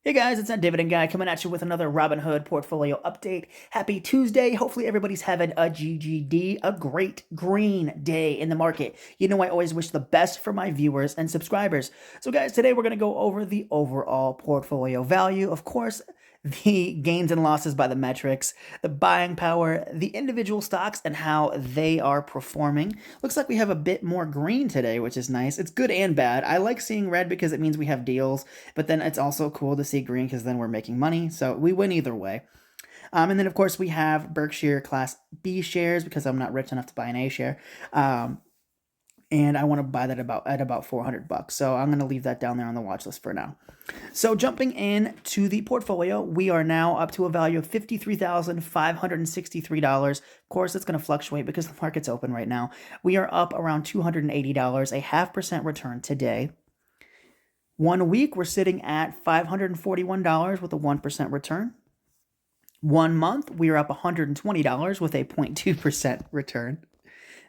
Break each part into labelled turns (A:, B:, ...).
A: Hey guys, it's that Dividend guy coming at you with another Robinhood portfolio update. Happy Tuesday. Hopefully everybody's having a GGD, a great green day in the market. You know, I always wish the best for my viewers and subscribers. So guys, today we're going to go over the overall portfolio value. Of course, the gains and losses by the metrics, the buying power, the individual stocks, and how they are performing. Looks like we have a bit more green today, which is nice. It's good and bad. I like seeing red because it means we have deals, but then it's also cool to see green because then we're making money. So we win either way. And then, of course, we have Berkshire Class B shares because I'm not rich enough to buy an A share. And I want to buy that at about $400. So I'm going to leave that down there on the watch list for now. So jumping in to the portfolio, we are now up to a value of $53,563. Of course, it's going to fluctuate because the market's open right now. We are up around $280, a 0.5% return today. 1 week, we're sitting at $541 with a 1% return. 1 month, we are up $120 with a 0.2% return.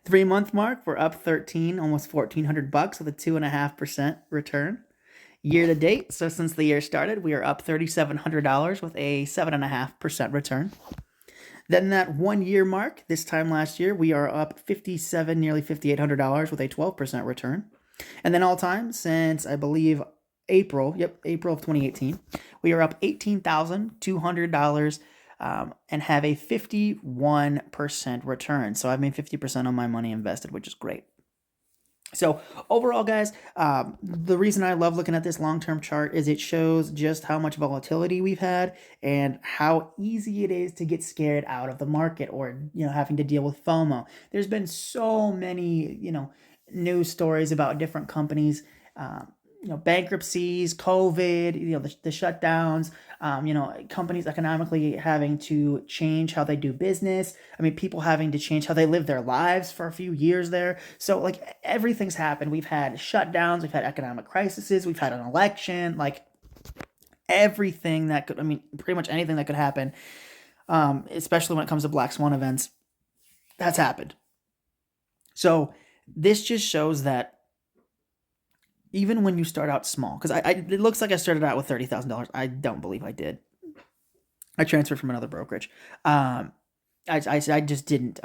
A: 3 month mark, we're up 13, almost $1,400 with a 2.5% return. Year to date, so since the year started, we are up $3,700 with a 7.5% return. Then that 1 year mark, this time last year, we are up nearly $5,800 with a 12% return. And then all time since I believe April of 2018, we are up $18,200 and have a 51% return. So I've made 50% on my money invested, which is great. So overall, guys, the reason I love looking at this long-term chart is it shows just how much volatility we've had and how easy it is to get scared out of the market or, having to deal with FOMO. There's been so many, news stories about different companies, bankruptcies, COVID, the shutdowns, companies economically having to change how they do business. I mean, people having to change how they live their lives for a few years there. So, like, everything's happened. We've had shutdowns, we've had economic crises, we've had an election, like, everything that could, pretty much anything that could happen, especially when it comes to Black Swan events, that's happened. So, this just shows that even when you start out small, because it looks like I started out with $30,000. I don't believe I did. I transferred from another brokerage. I just didn't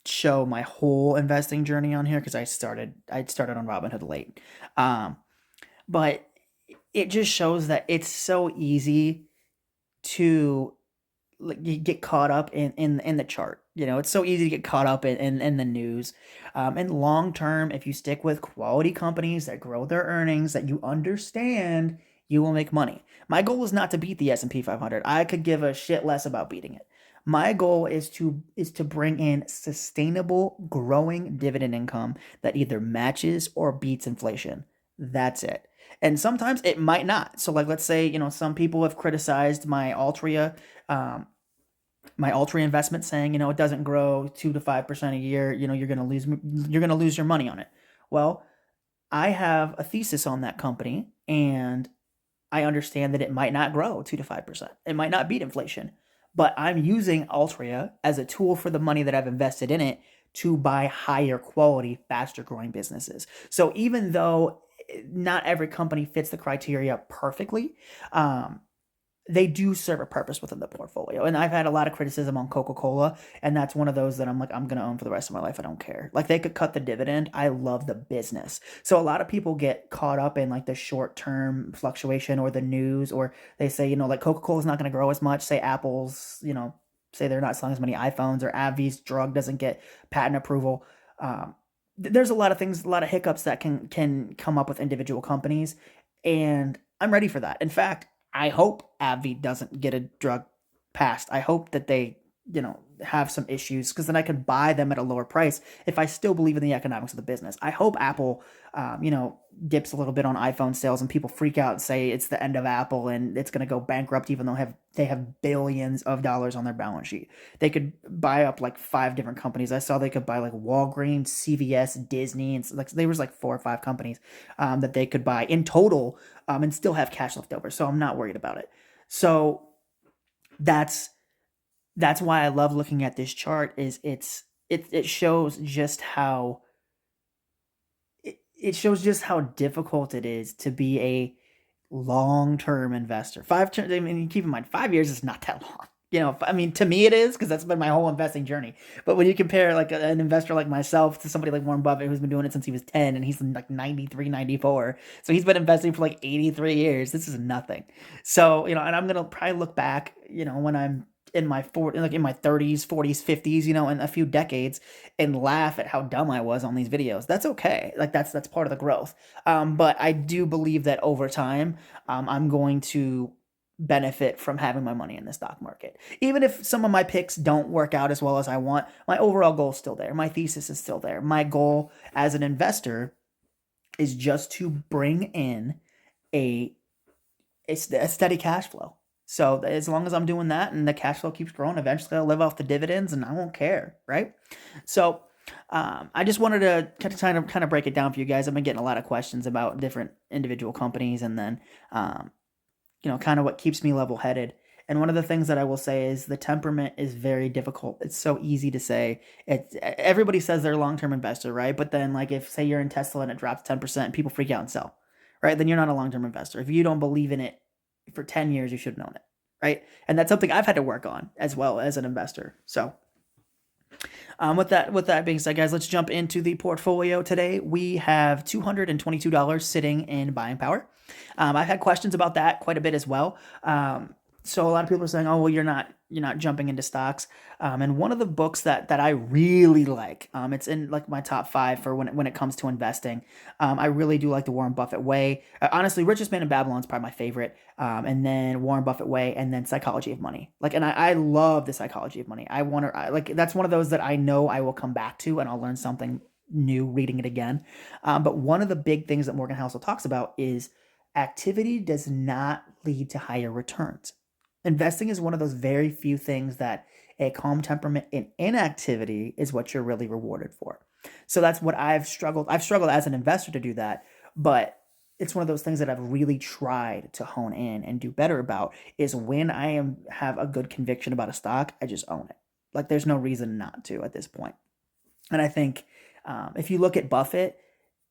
A: show my whole investing journey on here because I started on Robinhood late. But it just shows that it's so easy to, like, you get caught up in the chart. It's so easy to get caught up in the news. And long term, if you stick with quality companies that grow their earnings, that you understand, you will make money. My goal is not to beat the S&P 500. I could give a shit less about beating it. My goal is to bring in sustainable, growing dividend income that either matches or beats inflation. That's it. And sometimes it might not. So, like, let's say, some people have criticized um, my Altria investment, saying, it doesn't grow 2 to 5% a year. You're gonna lose your money on it. Well, I have a thesis on that company, and I understand that it might not grow 2 to 5%. It might not beat inflation, but I'm using Altria as a tool for the money that I've invested in it to buy higher quality, faster growing businesses. So even though not every company fits the criteria perfectly, they do serve a purpose within the portfolio. And I've had a lot of criticism on Coca-Cola, and that's one of those that I'm like, I'm going to own for the rest of my life. I don't care. Like, they could cut the dividend. I love the business. So a lot of people get caught up in, like, the short-term fluctuation or the news, or they say, like, Coca-Cola's not going to grow as much. Say Apple's, say they're not selling as many iPhones, or AbbVie's drug doesn't get patent approval. There's a lot of things, a lot of hiccups that can come up with individual companies, and I'm ready for that. In fact, I hope AbbVie doesn't get a drug passed. I hope that they, have some issues, because then I can buy them at a lower price if I still believe in the economics of the business. I hope Apple, dips a little bit on iPhone sales and people freak out and say it's the end of Apple and it's going to go bankrupt, even though they have billions of dollars on their balance sheet. They could buy up like 5 different companies. I saw they could buy like Walgreens, CVS, Disney, and like there was like 4 or 5 companies that they could buy in total, and still have cash left over. So I'm not worried about it. So that's why I love looking at this chart. Is it shows just how it shows just how difficult it is to be a long-term investor. I mean, keep in mind, 5 years is not that long. I mean, to me it is because that's been my whole investing journey. But when you compare like an investor like myself to somebody like Warren Buffett, who's been doing it since he was 10 and he's like 93, 94. So he's been investing for like 83 years. This is nothing. So, and I'm going to probably look back, when I'm in my like in my 30s, 40s, 50s, in a few decades and laugh at how dumb I was on these videos. That's okay. Like that's part of the growth. But I do believe that over time, I'm going to benefit from having my money in the stock market. Even if some of my picks don't work out as well as I want, my overall goal is still there. My thesis is still there. My goal as an investor is just to bring in a steady cash flow. So as long as I'm doing that and the cash flow keeps growing, eventually I'll live off the dividends and I won't care, right? So I just wanted to kind of break it down for you guys. I've been getting a lot of questions about different individual companies, and then kind of what keeps me level-headed. And one of the things that I will say is the temperament is very difficult. It's so easy to say. Everybody says they're a long-term investor, right? But then, like, if say you're in Tesla and it drops 10%, people freak out and sell, right? Then you're not a long-term investor. If you don't believe in it for 10 years, you should have known it, right? And that's something I've had to work on as well as an investor. So with that being said, guys, let's jump into the portfolio today. We have $222 sitting in buying power. I've had questions about that quite a bit as well. So a lot of people are saying, "Oh, well, you're not jumping into stocks." And one of the books that I really like, it's in like my top 5 for when it comes to investing. I really do like the Warren Buffett Way. Honestly, Richest Man in Babylon is probably my favorite. And then Warren Buffett Way, and then Psychology of Money. Like, and I love the Psychology of Money. Like that's one of those that I know I will come back to and I'll learn something new reading it again. But one of the big things that Morgan Housel talks about is activity does not lead to higher returns. Investing is one of those very few things that a calm temperament in inactivity is what you're really rewarded for. So that's what I've struggled as an investor to do that, but it's one of those things that I've really tried to hone in and do better about is when I have a good conviction about a stock, I just own it. Like there's no reason not to at this point. And I think if you look at Buffett,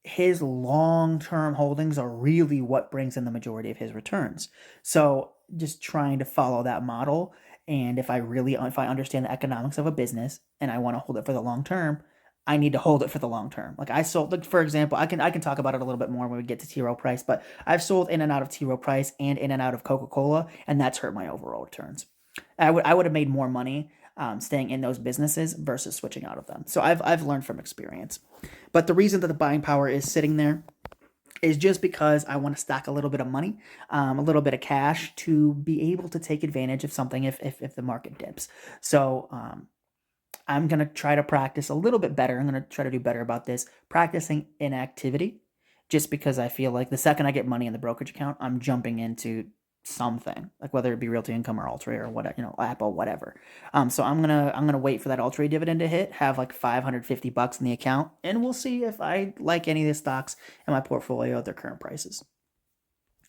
A: his long-term holdings are really what brings in the majority of his returns. So just trying to follow that model. And if I understand the economics of a business and I want to hold it for the long term, I need to hold it for the long term. Like I sold, like for example, I can talk about it a little bit more when we get to T. Rowe Price, but I've sold in and out of T. Rowe Price and in and out of Coca-Cola, and that's hurt my overall returns. I would have made more money staying in those businesses versus switching out of them. So I've learned from experience. But the reason that the buying power is sitting there is just because I want to stack a little bit of money, a little bit of cash to be able to take advantage of something if the market dips. So I'm going to try to practice a little bit better. I'm going to try to do better about this, practicing inactivity, just because I feel like the second I get money in the brokerage account, I'm jumping into something, like whether it be Realty Income or Altria or whatever, Apple, whatever. So I'm gonna wait for that Altria dividend to hit, have like $550 in the account, and we'll see if I like any of the stocks in my portfolio at their current prices.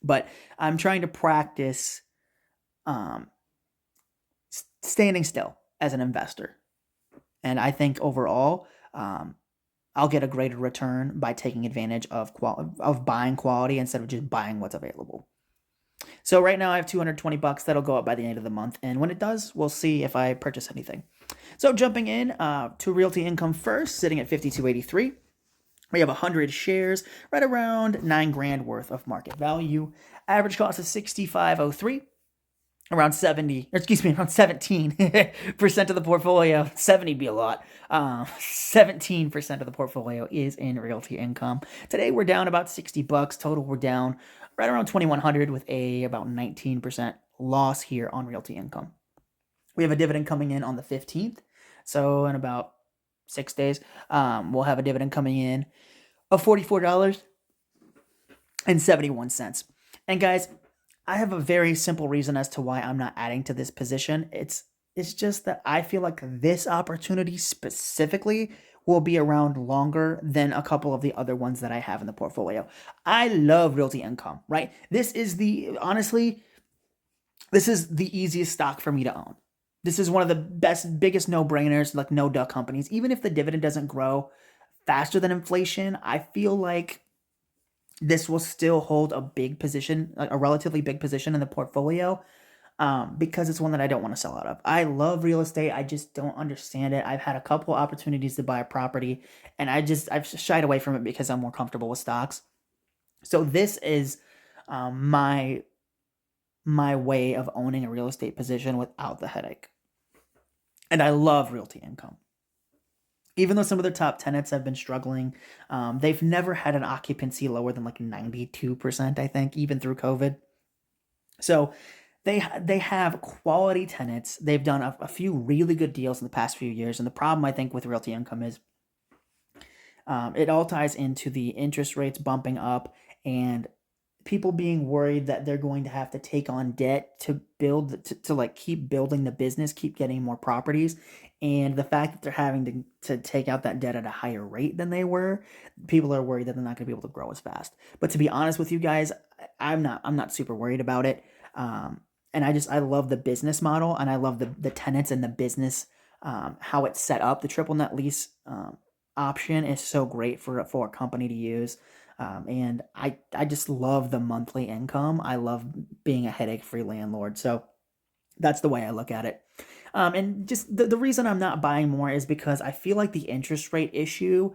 A: But I'm trying to practice standing still as an investor, and I think overall I'll get a greater return by taking advantage of buying quality instead of just buying what's available. So right now I have $220 that'll go up by the end of the month, and when it does, we'll see if I purchase anything. So jumping in to Realty Income first, sitting at $52.83. We have 100 shares, right around $9,000 worth of market value. Average cost is $65.03. Around 17% of the portfolio. 70 be a lot. 17% of the portfolio is in Realty Income. Today we're down about $60. Total we're down right around 2,100 with about 19% loss here on Realty Income. We have a dividend coming in on the 15th. So in about 6 days, we'll have a dividend coming in of $44.71. And guys, I have a very simple reason as to why I'm not adding to this position. It's just that I feel like this opportunity specifically will be around longer than a couple of the other ones that I have in the portfolio. I love Realty Income, right? This is the easiest stock for me to own. This is one of the biggest no-brainers, like no-duck companies. Even if the dividend doesn't grow faster than inflation, I feel like this will still hold a big position, like a relatively big position in the portfolio, because it's one that I don't want to sell out of. I love real estate. I just don't understand it. I've had a couple opportunities to buy a property, and I've shied away from it because I'm more comfortable with stocks. So this is my way of owning a real estate position without the headache. And I love realty income. Even though some of the top tenants have been struggling, they've never had an occupancy lower than like 92%, I think, even through COVID. So they have quality tenants. They've done a few really good deals in the past few years. And the problem, I think, with realty income is it all ties into the interest rates bumping up and people being worried that they're going to have to take on debt to build to like keep building the business, keep getting more properties, and the fact that they're having to take out that debt at a higher rate than they were, people are worried that they're not going to be able to grow as fast. But to be honest with you guys, I'm not super worried about it. And I love the business model, and I love the tenants and the business, how it's set up. The triple net lease option is so great for a company to use. And I just love the monthly income. I love being a headache free landlord. So that's the way I look at it. And just the reason I'm not buying more is because I feel like the interest rate issue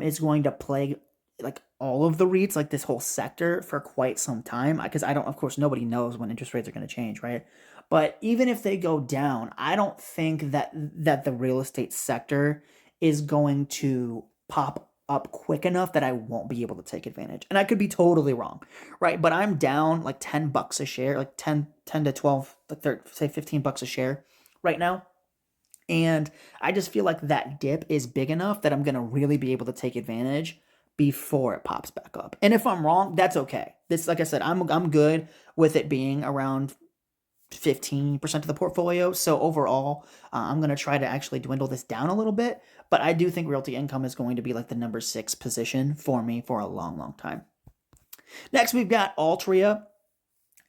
A: is going to plague like all of the REITs, like this whole sector for quite some time. Because I don't, of course, nobody knows when interest rates are going to change, right? But even if they go down, I don't think that the real estate sector is going to pop up quick enough that I won't be able to take advantage. And I could be totally wrong, right? But I'm down like $10 a share, like 10 to 12, like 30, say $15 a share right now. And I just feel like that dip is big enough that I'm going to really be able to take advantage before it pops back up. And if I'm wrong, that's okay. This, like I said, I'm good with it being around 15% of the portfolio. So overall, I'm going to try to actually dwindle this down a little bit. But I do think realty income is going to be like the number 6 position for me for a long, long time. Next, we've got Altria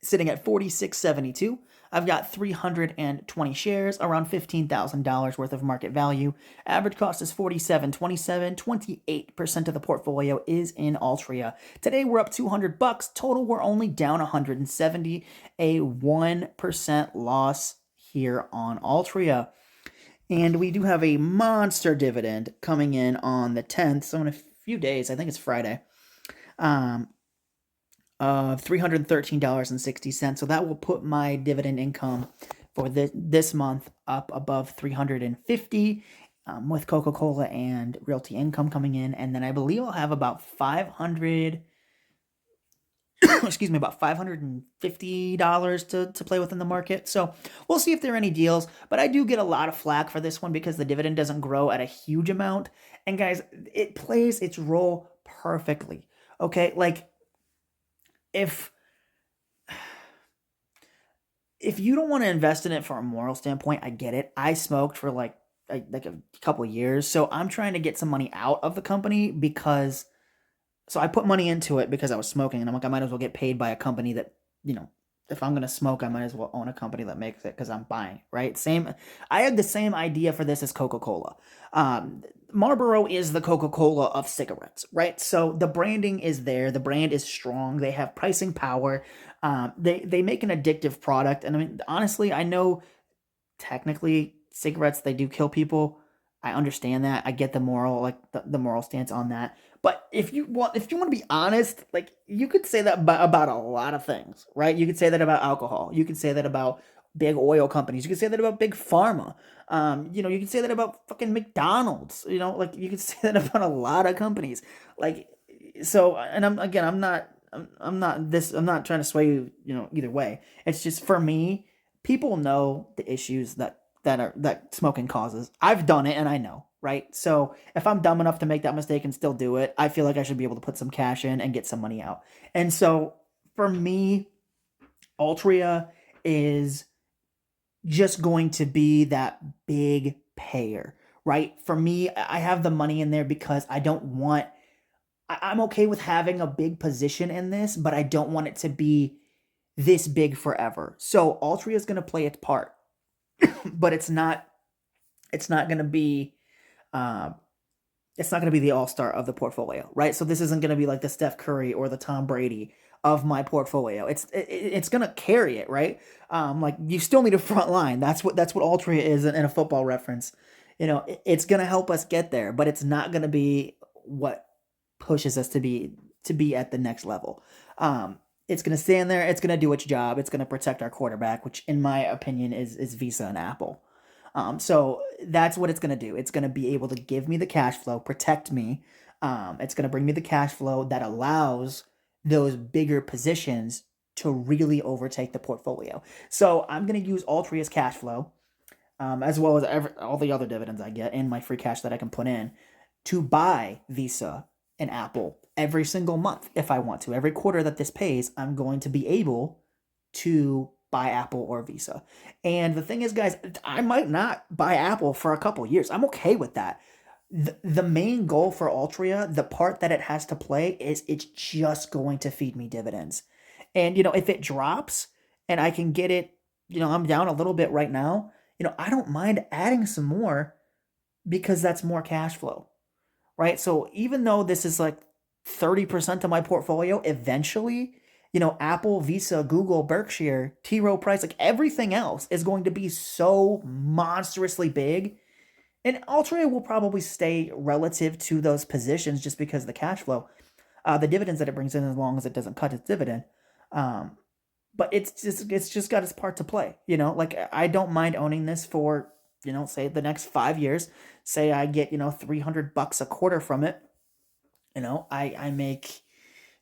A: sitting at 46.72. I've got 320 shares, around $15,000 worth of market value. Average cost is 47.27. 28% of the portfolio is in Altria. Today we're up $200. Total we're only down 170. A 1% loss here on Altria. And we do have a monster dividend coming in on the 10th, so in a few days, I think it's Friday. Of $313.60. So that will put my dividend income for this month up above 350, with Coca-Cola and realty income coming in. And then I believe I'll have about 500 excuse me, about $550 to play with in the market. So we'll see if there are any deals, but I do get a lot of flack for this one because the dividend doesn't grow at a huge amount. And guys, it plays its role perfectly. Okay, like if you don't want to invest in it from a moral standpoint, I get it. I smoked for like a couple of years, so I'm trying to get some money out of the company because so I put money into it because I was smoking, and I'm like, I might as well get paid by a company that, if I'm gonna smoke, I might as well own a company that makes it because I'm buying, right? Same. I had the same idea for this as Coca-Cola. Marlboro is the Coca-Cola of cigarettes, right? So the branding is there. The brand is strong. They have pricing power. They make an addictive product, and I mean, honestly, I know technically cigarettes they do kill people. I understand that. I get the moral, like the moral stance on that. But if you want to be honest, like you could say that about a lot of things, right? You could say that about alcohol. You could say that about big oil companies. You could say that about big pharma. You could say that about fucking McDonald's. Like you could say that about a lot of companies. Like so, and I'm not trying to sway you, either way. It's just for me, people know the issues that smoking causes. I've done it and I know, right? So if I'm dumb enough to make that mistake and still do it, I feel like I should be able to put some cash in and get some money out. And so for me, Altria is just going to be that big payer, right? For me, I have the money in there because I don't want I'm okay with having a big position in this, but I don't want it to be this big forever. So Altria is going to play its part, but it's not going to be uh, it's not going to be the all-star of the portfolio, right? So this isn't going to be like the Steph Curry or the Tom Brady of my portfolio. It's going to carry it, right? Like you still need a front line. That's what Altria is in a football reference. It's going to help us get there, but it's not going to be what pushes us to be at the next level. It's going to stand there. It's going to do its job. It's going to protect our quarterback, which in my opinion is Visa and Apple. So that's what it's going to do. It's going to be able to give me the cash flow, protect me. It's going to bring me the cash flow that allows those bigger positions to really overtake the portfolio. So I'm going to use Altria's cash flow, as well as all the other dividends I get and my free cash that I can put in to buy Visa and Apple every single month if I want to. Every quarter that this pays, I'm going to be able to buy Apple or Visa. And the thing is, guys, I might not buy Apple for a couple years. I'm okay with that. The main goal for Altria, the part that it has to play, is it's just going to feed me dividends. And, if it drops and I can get it, I'm down a little bit right now, I don't mind adding some more because that's more cash flow, right? So even though this is like 30% of my portfolio, eventually, Apple, Visa, Google, Berkshire, T. Rowe Price, like everything else is going to be so monstrously big. And Altria will probably stay relative to those positions just because of the cash flow, the dividends that it brings in, as long as it doesn't cut its dividend. Um, but it's just got its part to play. Like I don't mind owning this for, say the next 5 years. Say I get, $300 a quarter from it. I make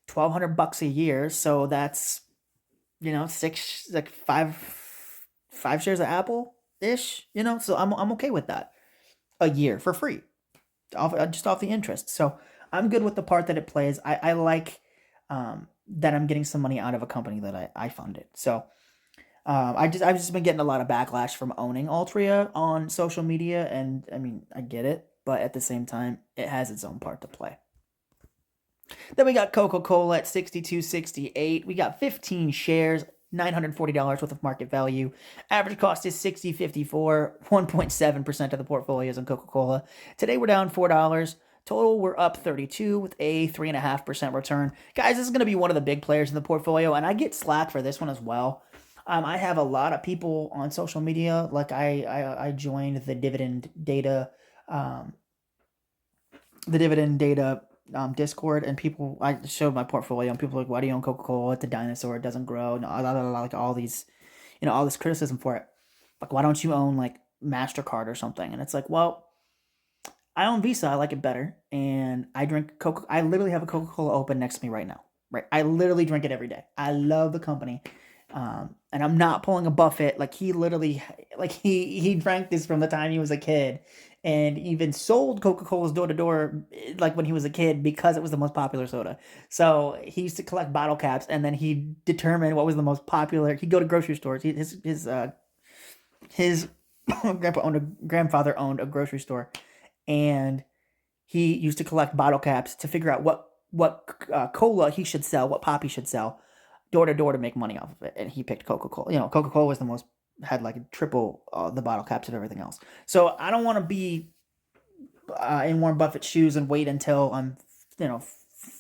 A: $1,200 a year, so that's six, like five shares of Apple ish. So I'm okay with that a year for free, just off the interest. So I'm good with the part that it plays. I like that I'm getting some money out of a company that I funded. So I've just been getting a lot of backlash from owning Altria on social media, and I mean I get it, but at the same time it has its own part to play. Then we got Coca-Cola at 62.68. We got 15 shares, $940 worth of market value. Average cost is 60.54. 1.7% of the portfolio is in Coca-Cola. Today we're down $4. Total, we're up 32 with a 3.5% return. Guys, this is going to be one of the big players in the portfolio, and I get slack for this one as well. I have a lot of people on social media. Like I joined the dividend data, Discord, and I showed my portfolio, and people are like, why do you own Coca-Cola? It's a dinosaur. It doesn't grow. No, like all these, all this criticism for it. Like, why don't you own like MasterCard or something? And it's like, well, I own Visa. I like it better, and I drink Coca. I literally have a Coca-Cola open next to me right now. Right, I literally drink it every day. I love the company, and I'm not pulling a Buffett. Like he literally, like he drank this from the time he was a kid, and even sold Coca-Cola's door to door, like when he was a kid, because it was the most popular soda. So he used to collect bottle caps, and then he determined what was the most popular. He'd go to grocery stores. His grandfather owned a grocery store, and he used to collect bottle caps to figure out what cola he should sell, what pop he should sell, door to door to make money off of it. And he picked Coca-Cola. Coca-Cola was the most, had like triple the bottle caps of everything else. So I don't want to be in Warren Buffett's shoes and wait until I'm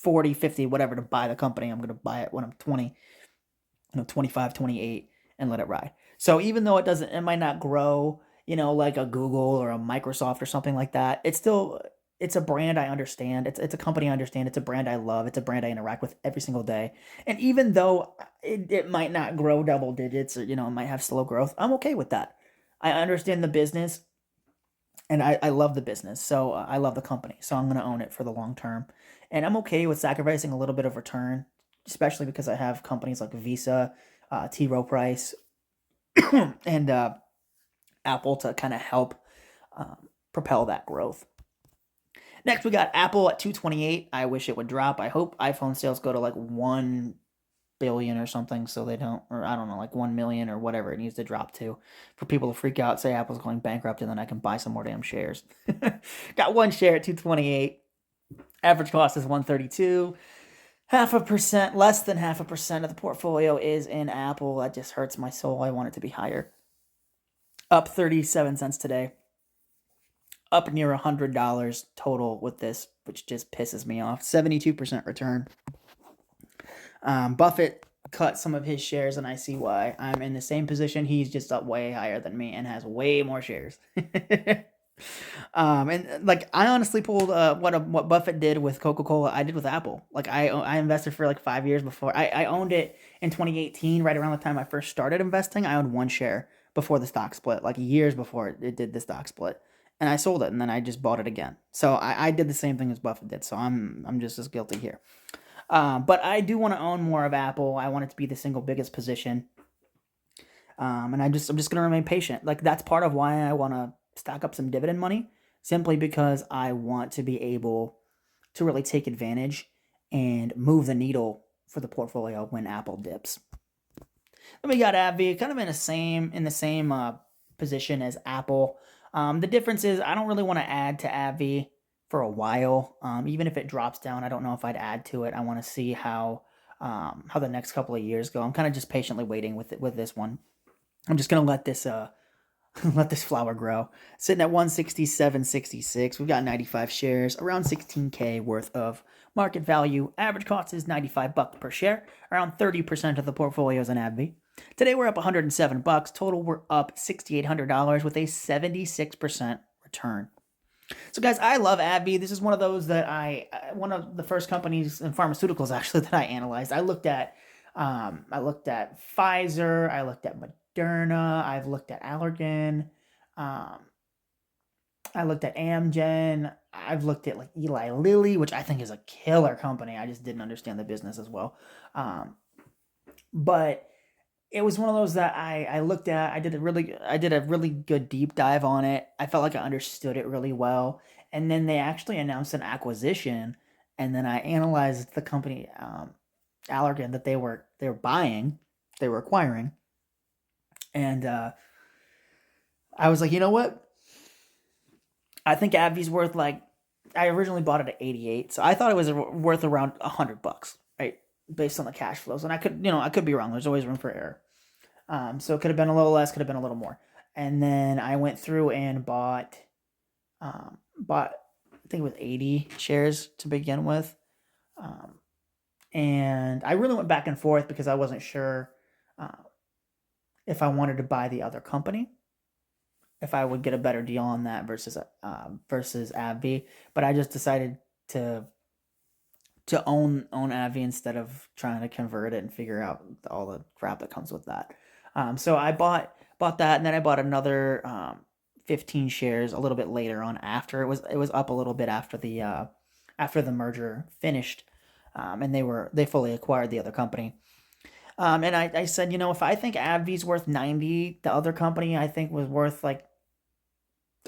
A: 40, 50, whatever, to buy the company. I'm going to buy it when I'm 20, 25, 28, and let it ride. So even though it might not grow, like a Google or a Microsoft or something like that, it's a brand I understand. It's a company I understand. It's a brand I love. It's a brand I interact with every single day. And even though it might not grow double digits, or, it might have slow growth, I'm okay with that. I understand the business, and I love the business. So I love the company. So I'm going to own it for the long term. And I'm okay with sacrificing a little bit of return, especially because I have companies like Visa, T. Rowe Price, and Apple to kind of help propel that growth. Next, we got Apple at 228. I wish it would drop. I hope iPhone sales go to like 1 billion or something, so they don't, or I don't know, like 1 million or whatever it needs to drop to for people to freak out, say Apple's going bankrupt, and then I can buy some more damn shares. Got one share at 228. Average cost is 132. 0.5%, less than 0.5% of the portfolio is in Apple. That just hurts my soul. I want it to be higher. Up 37 cents today. up near $100 total with this, which just pisses me off. 72% return. Buffett cut some of his shares, and I see why. I'm in the same position. He's just up way higher than me and has way more shares. And like I honestly pulled what Buffett did with Coca-Cola, I did with Apple. Like I invested for like 5 years before. I owned it in 2018, right around the time I first started investing. I owned one share before the stock split, like years before it did the stock split, and I sold it, and then I just bought it again. So I did the same thing as Buffett did. So I'm just as guilty here. But I do want to own more of Apple. I want it to be the single biggest position. And I'm just gonna remain patient. Like that's part of why I want to stack up some dividend money, simply because I want to be able to really take advantage and move the needle for the portfolio when Apple dips. Then we got AbbVie, kind of in the same position as Apple. The difference is I don't really want to add to AbbVie for a while. Even if it drops down, I don't know if I'd add to it. I want to see how the next couple of years go. I'm kind of just patiently waiting with this one. I'm just gonna let this let this flower grow. Sitting at 167.66. We've got 95 shares, around 16K worth of market value. Average cost is $95 per share. Around 30% of the portfolio is in AbbVie. Today we're up $107. Total we're up $6,800 with a 76% return. So guys, I love AbbVie. This is one of those that one of the first companies in pharmaceuticals actually that I analyzed. I looked at Pfizer, I looked at Moderna, I've looked at Allergan, um, I looked at Amgen, I've looked at like Eli Lilly, which I think is a killer company. I just didn't understand the business as well. But it was one of those that I looked at. I did a really good deep dive on it. I felt like I understood it really well. And then they actually announced an acquisition, and then I analyzed the company Allergan that they were buying, they were acquiring, and I was like, you know what? I think AbbVie's worth like. I originally bought it at 88, so I thought it was worth around $100, right? Based on the cash flows, and I could be wrong. There's always room for error. So it could have been a little less, could have been a little more. And then I went through and bought I think it was 80 shares to begin with. And I really went back and forth because I wasn't sure uh, if I wanted to buy the other company, if I would get a better deal on that versus AbbVie. But I just decided to own AbbVie instead of trying to convert it and figure out all the crap that comes with that. So I bought that, and then I bought another 15 shares a little bit later on after it was up a little bit after the merger finished, and they fully acquired the other company. And I said, if I think AbbVie's worth 90, the other company I think was worth like,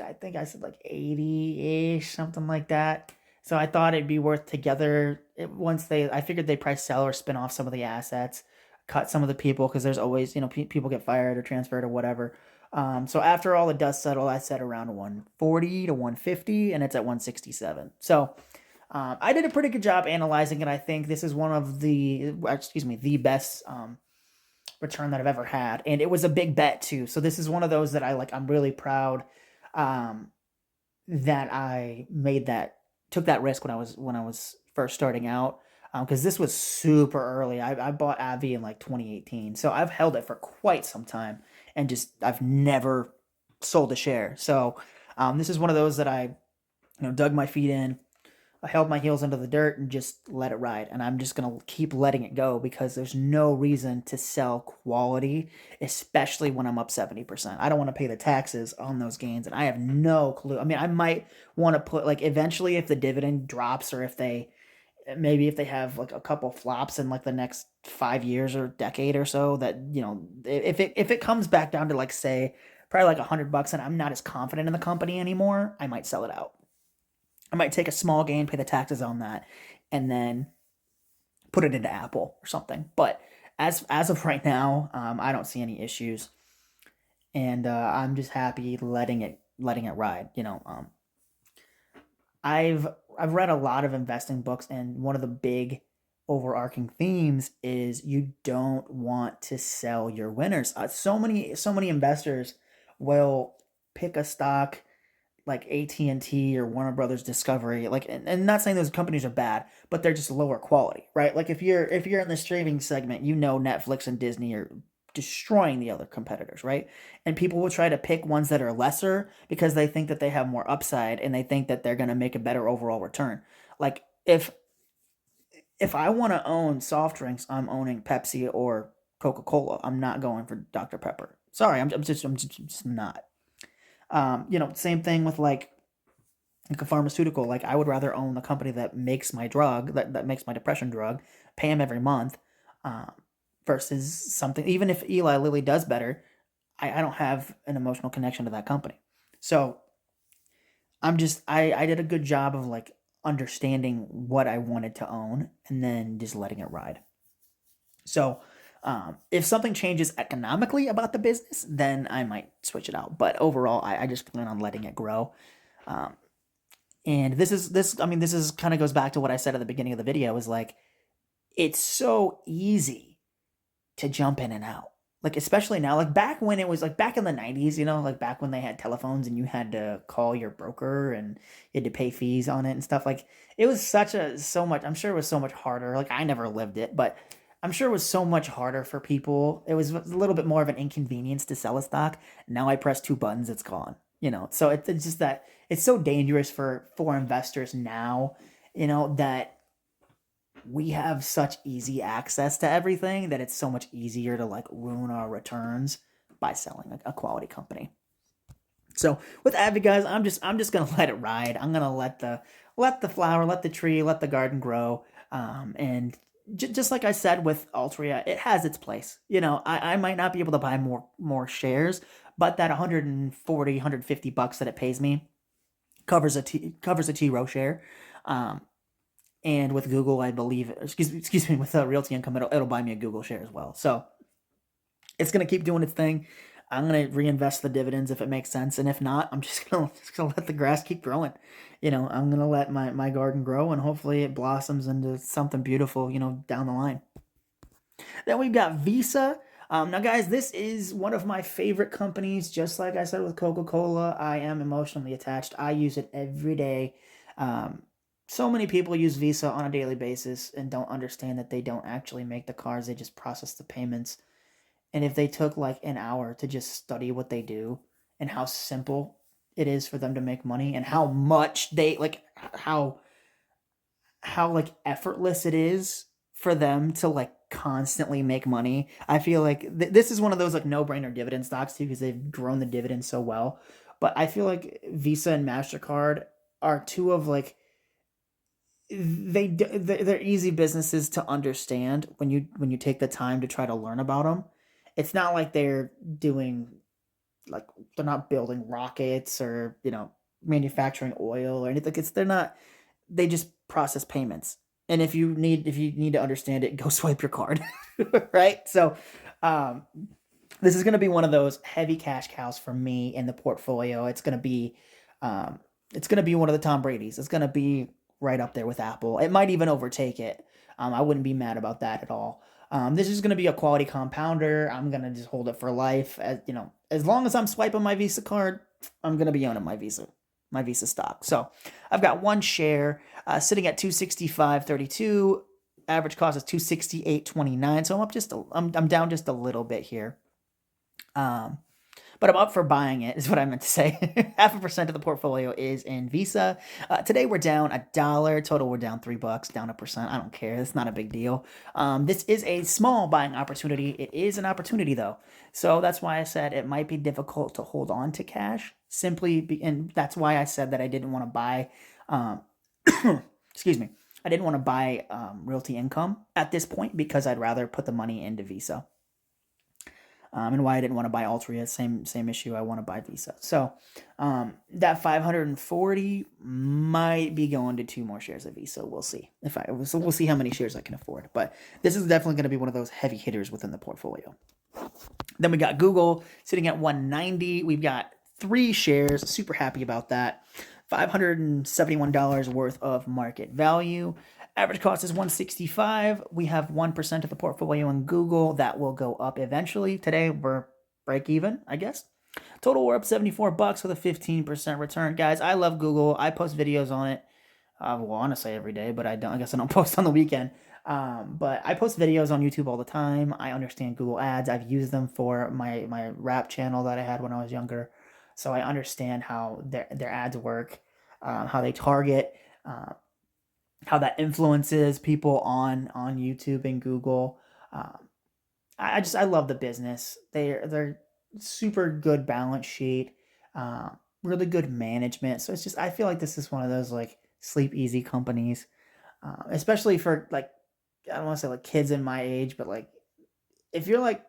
A: I think I said like 80-ish, something like that. So I thought it'd be worth together. I figured they'd probably sell or spin off some of the assets, cut some of the people, because there's always, people get fired or transferred or whatever. So after all the dust settled, I said around 140 to 150, and it's at 167. So I did a pretty good job analyzing it. I think this is one of the best return that I've ever had, and it was a big bet too. So this is one of those that I'm really proud um, that I took that risk when I was first starting out, because this was super early. I bought AbbVie in like 2018, so I've held it for quite some time, and just I've never sold a share. So this is one of those that I dug my feet in. I held my heels into the dirt and just let it ride. And I'm just going to keep letting it go because there's no reason to sell quality, especially when I'm up 70%. I don't want to pay the taxes on those gains, and I have no clue. I mean, I might want to put, like, eventually if the dividend drops, or if they have like a couple flops in like the next 5 years or decade or so, that, if it comes back down to like, say, probably like $100, and I'm not as confident in the company anymore, I might sell it out. I might take a small gain, pay the taxes on that, and then put it into Apple or something. But as of right now, I don't see any issues, and I'm just happy letting it ride. I've read a lot of investing books, and one of the big overarching themes is you don't want to sell your winners. So many investors will pick a stock, like AT&T or Warner Brothers Discovery, like, and not saying those companies are bad, but they're just lower quality, right? Like if you're in the streaming segment, Netflix and Disney are destroying the other competitors, right? And people will try to pick ones that are lesser because they think that they have more upside and they think that they're going to make a better overall return. Like if I want to own soft drinks, I'm owning Pepsi or Coca-Cola. I'm not going for Dr. Pepper. Sorry, I'm just not. Same thing with like a pharmaceutical. Like I would rather own the company that makes my drug, that makes my depression drug, pay them every month, um, versus something. Even if Eli Lilly does better, I don't have an emotional connection to that company. So I did a good job of like understanding what I wanted to own and then just letting it ride. So if something changes economically about the business, then I might switch it out. But overall, I just plan on letting it grow. Um, and this is kind of goes back to what I said at the beginning of the video, is like it's so easy to jump in and out. Like especially now, like back when it was like back in the 90s, like back when they had telephones and you had to call your broker and you had to pay fees on it and stuff. Like it was so much, I'm sure it was so much harder. Like I never lived it, but I'm sure it was so much harder for people. It was a little bit more of an inconvenience to sell a stock. Now I press two buttons, it's gone. So it's just that it's so dangerous for investors now, that we have such easy access to everything that it's so much easier to like ruin our returns by selling a quality company. So with Avid, guys, I'm just gonna let it ride. I'm gonna let the flower, let the tree, let the garden grow. And just like I said with Altria, it has its place. I might not be able to buy more shares, but that 140, $150 that it pays me covers a T row share. Um, and with Google, I believe, excuse me, with Realty Income, it'll buy me a Google share as well. So it's gonna keep doing its thing. I'm gonna reinvest the dividends if it makes sense, and if not, I'm just gonna let the grass keep growing. I'm gonna let my garden grow, and hopefully it blossoms into something beautiful. Down the line. Then we've got Visa. Now, guys, this is one of my favorite companies. Just like I said with Coca-Cola, I am emotionally attached. I use it every day. So many people use Visa on a daily basis and don't understand that they don't actually make the cards, they just process the payments. And if they took like an hour to just study what they do and how simple it is for them to make money and how much they like how like effortless it is for them to like constantly make money. I feel like this is one of those like no-brainer dividend stocks too because they've grown the dividend so well. But I feel like Visa and Mastercard are two of like they're easy businesses to understand when you take the time to try to learn about them. It's not like doing like they're not building rockets or manufacturing oil or anything. They're not. They just process payments. And if you need to understand it, go swipe your card, right? So, um, this is going to be one of those heavy cash cows for me in the portfolio. Um, it's going to be one of the Tom Brady's. It's going to be right up there with Apple. It might even overtake it. I wouldn't be mad about that at all. This is going to be a quality compounder. I'm going to just hold it for life. As long as I'm swiping my Visa card, I'm going to be owning my Visa stock. So I've got one share sitting at 265.32. Average cost is 268.29. So I'm down just a little bit here. Um, but I'm up for buying it, is what I meant to say. 0.5% of the portfolio is in Visa. Today we're down $1. Total we're down $3, down 1%. I don't care. It's not a big deal. This is a small buying opportunity. It is an opportunity though. So that's why I said it might be difficult to hold on to cash and that's why I said that I didn't want to buy, um, excuse me, I didn't want to buy Realty Income at this point because I'd rather put the money into Visa. And why I didn't want to buy Altria, same issue. I want to buy Visa. So that 540 might be going to two more shares of Visa. We'll see we'll see how many shares I can afford. But this is definitely going to be one of those heavy hitters within the portfolio. Then we got Google sitting at 190. We've got 3 shares. Super happy about that. $571 worth of market value. Average cost is 165. We have 1% of the portfolio in Google. That will go up eventually. Today we're break even, I guess. Total, we're up $74 with a 15% return. Guys, I love Google. I post videos on it. Well, honestly, every day, but I don't. I guess I don't post on the weekend. But I post videos on YouTube all the time. I understand Google Ads. I've used them for my rap channel that I had when I was younger, so I understand how their ads work, how they target, uh, how that influences people on YouTube and Google. Um, I love the business. They're super good balance sheet, really good management. So it's just I feel like this is one of those like sleep easy companies, especially for like I don't want to say like kids in my age, but like if you're like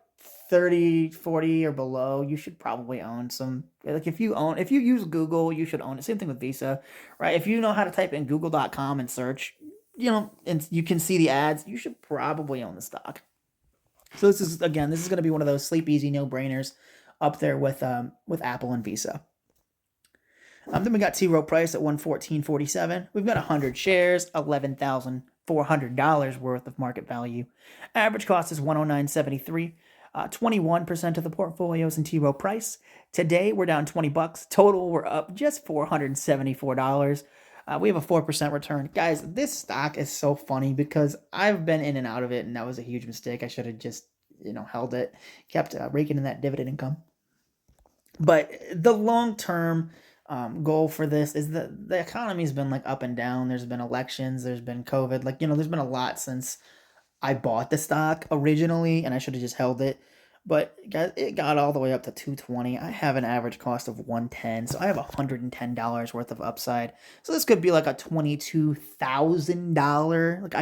A: 30, 40 or below, you should probably own some. Like if you use Google, you should own it. Same thing with Visa, right? If you know how to type in google.com and search, and you can see the ads, you should probably own the stock. So this is going to be one of those sleep easy no brainers up there with Apple and Visa. Then we got T Rowe Price at 114.47. We've got 100 shares, $11,400 worth of market value. Average cost is 109.73. 21% of the portfolio is in T Rowe Price. Today we're down $20. Total we're up just $474. We have a 4% return. Guys, this stock is so funny because I've been in and out of it, and that was a huge mistake. I should have just, held it, kept raking in that dividend income. But the long term goal for this is that the economy's been like up and down. There's been elections, there's been COVID. Like, there's been a lot since I bought the stock originally, and I should have just held it. But it got all the way up to 220. I have an average cost of 110, so I have $110 worth of upside. So this could be like a $22,000. Like I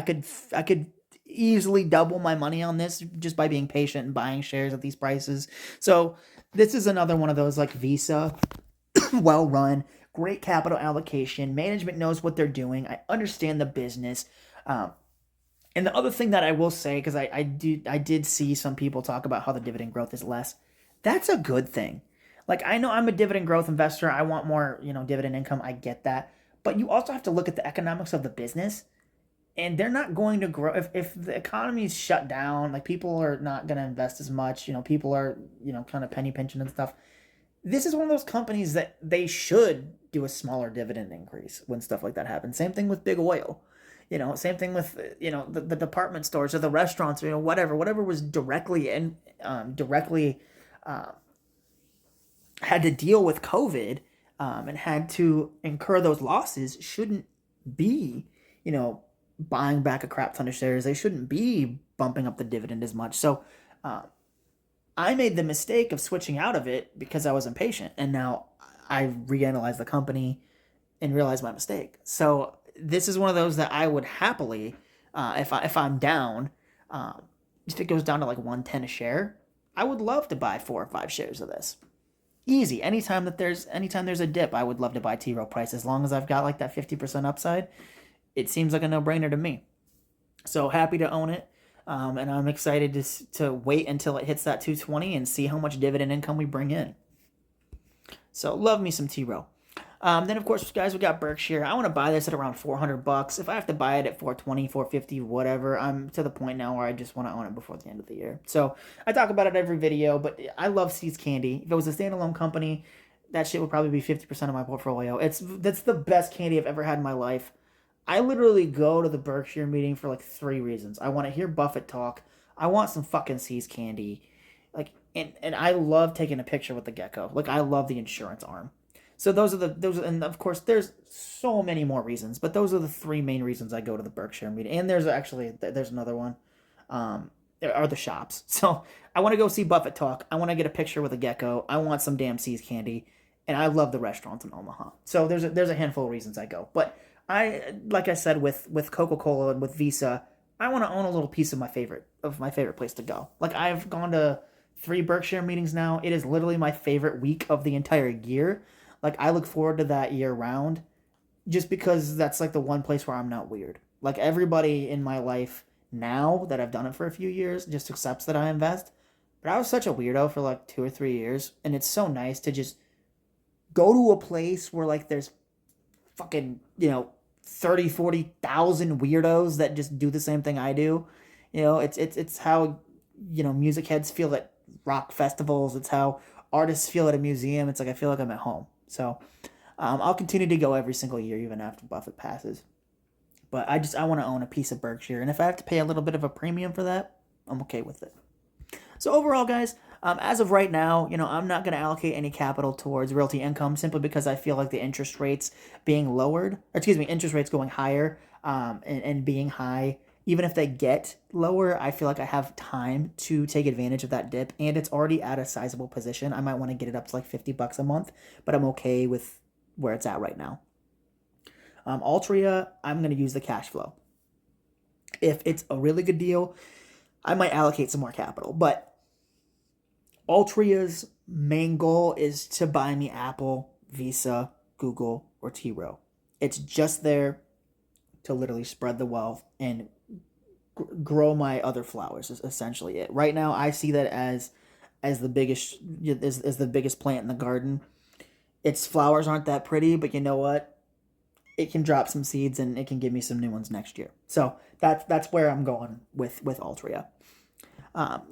A: could easily double my money on this just by being patient and buying shares at these prices. So this is another one of those like Visa, well run, great capital allocation. Management knows what they're doing. I understand the business. And the other thing that I will say, because I did see some people talk about how the dividend growth is less. That's a good thing. Like I know I'm a dividend growth investor. I want more, dividend income. I get that. But you also have to look at the economics of the business. And they're not going to grow if the economy's shut down, like people are not going to invest as much, people are, kind of penny pinching and stuff. This is one of those companies that they should do a smaller dividend increase when stuff like that happens. Same thing with big oil. Same thing with the department stores or the restaurants, whatever was directly uh, had to deal with COVID, and had to incur those losses shouldn't be, buying back a crap ton of shares. They shouldn't be bumping up the dividend as much. So uh, I made the mistake of switching out of it because I was impatient, and now I reanalyzed the company and realized my mistake. So this is one of those that I would happily, if I'm down, if it goes down to like 110 a share, I would love to buy 4 or 5 shares of this. Easy. Anytime there's a dip, I would love to buy T Rowe Price as long as I've got like that 50% upside. It seems like a no brainer to me. So happy to own it. And I'm excited to wait until it hits that 220 and see how much dividend income we bring in. So love me some T Rowe. Then of course, guys, we got Berkshire. I want to buy this at around $400. If I have to buy it at 420, 450, whatever, I'm to the point now where I just want to own it before the end of the year. So I talk about it every video, but I love See's Candy. If it was a standalone company, that shit would probably be 50% of my portfolio. That's the best candy I've ever had in my life. I literally go to the Berkshire meeting for like 3 reasons. I want to hear Buffett talk. I want some fucking See's Candy. Like, and I love taking a picture with the gecko. Like, I love the insurance arm. So and of course there's so many more reasons, but those are the 3 main reasons I go to the Berkshire meeting. And there's another one. There are the shops. So I want to go see Buffett talk. I want to get a picture with a gecko. I want some damn See's Candy, and I love the restaurants in Omaha. So there's a handful of reasons I go. But like I said with Coca-Cola and with Visa, I want to own a little piece of my favorite place to go. Like I've gone to 3 Berkshire meetings now. It is literally my favorite week of the entire year. Like I look forward to that year round, just because that's like the one place where I'm not weird. Like everybody in my life now that I've done it for a few years just accepts that I invest. But I was such a weirdo for like 2 or 3 years, and it's so nice to just go to a place where like there's fucking, 30, 40,000 weirdos that just do the same thing I do. It's how, music heads feel at rock festivals. It's how artists feel at a museum. It's like I feel like I'm at home. So I'll continue to go every single year, even after Buffett passes. But I want to own a piece of Berkshire, and if I have to pay a little bit of a premium for that, I'm okay with it. So overall, guys, as of right now, I'm not going to allocate any capital towards realty income simply because I feel like the interest rates being lowered, or excuse me, interest rates going higher, and being high, even if they get lower, I feel like I have time to take advantage of that dip, and it's already at a sizable position. I might want to get it up to like $50 a month, but I'm okay with where it's at right now. Altria, I'm going to use the cash flow. If it's a really good deal, I might allocate some more capital, but Altria's main goal is to buy me Apple, Visa, Google, or T Rowe. It's just there to literally spread the wealth and grow my other flowers, is essentially it. Right now, I see that as the biggest as the biggest plant in the garden. Its flowers aren't that pretty, but you know what? It can drop some seeds and it can give me some new ones next year. So that's where I'm going with Altria.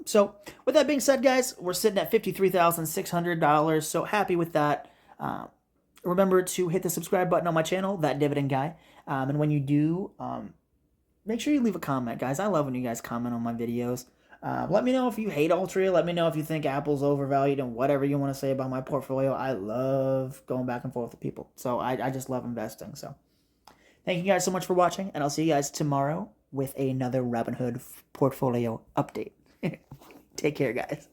A: So with that being said, guys, we're sitting at $53,600. So happy with that. Remember to hit the subscribe button on my channel, That Dividend Guy. And when you do, make sure you leave a comment, guys. I love when you guys comment on my videos. Let me know if you hate Altria. Let me know if you think Apple's overvalued and whatever you want to say about my portfolio. I love going back and forth with people. So I just love investing. So thank you guys so much for watching, and I'll see you guys tomorrow with another Robinhood portfolio update. Take care, guys.